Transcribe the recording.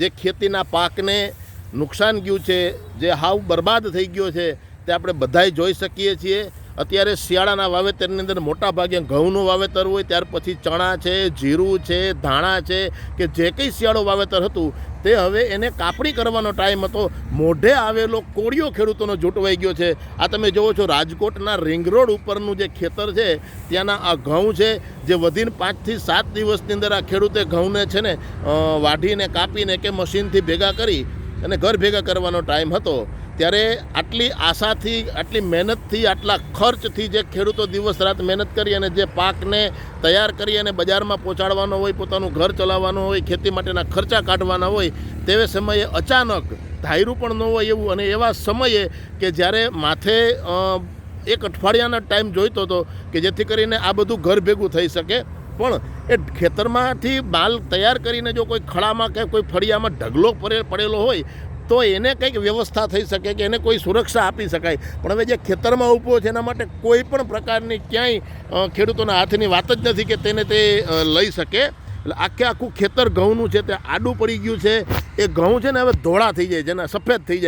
જે ખેતીના પાકને નુકસાન ગયું છે, જે હાવ બરબાદ થઈ ગયો છે, તે આપણે બધાય જોઈ શકીએ છીએ. અત્યારે શિયાળાના વાવેતરની અંદર મોટા ભાગે ઘઉંનું વાવેતર હોય, ત્યાર પછી ચણા છે, જીરું છે, ધાણા છે, કે જે કંઈ શિયાળો વાવેતર હતું તે હવે એને કાપણી કરવાનો ટાઈમ હતો. મોઢે આવેલો કોળિયો ખેડૂતોનો જૂટવાઈ ગયો છે. આ તમે જુઓ છો રાજકોટના રિંગ રોડ ઉપરનું જે ખેતર છે ત્યાંના આ ઘઉં છે, જે વધીને 5 થી 7 દિવસની અંદર આ ખેડૂતે ઘઉંને છે ને વાઢીને કાપીને કે મશીનથી ભેગા કરી અને ઘર ભેગા કરવાનો ટાઈમ હતો. ત્યારે આટલી આશાથી, આટલી મહેનતથી, આટલા ખર્ચથી જે ખેડૂતો દિવસ રાત મહેનત કરી અને જે પાકને તૈયાર કરી અને બજારમાં પહોંચાડવાનો હોય, પોતાનું ઘર ચલાવવાનું હોય, ખેતી માટેના ખર્ચા કાઢવાના હોય, તેવે સમયે અચાનક ધાર્યું પણ ન હોય એવું, અને એવા સમયે કે જ્યારે માથે એક અઠવાડિયાનો ટાઈમ જોઈતો હતો કે જેથી કરીને આ બધું ઘર ભેગું થઈ શકે, પણ એ ખેતરમાંથી માલ તૈયાર કરીને જો કોઈ ખળામાં કે કોઈ ફળિયામાં ઢગલો પડેલો હોય તો એને કંઈક વ્યવસ્થા થઈ શકે, કે એને કોઈ સુરક્ષા આપી શકાય. પણ હવે જે ખેતરમાં ઊભો છે એના માટે કોઈ પણ પ્રકારની ક્યાંય ખેડૂતોના હાથની વાત જ નથી કે તેને તે લઈ શકે. એટલે આખે આખું ખેતર ઘઉંનું છે તે આડું પડી ગયું છે. એ ઘઉં છે ને હવે ધોળા થઈ જાય, જેના સફેદ થઈ જાય.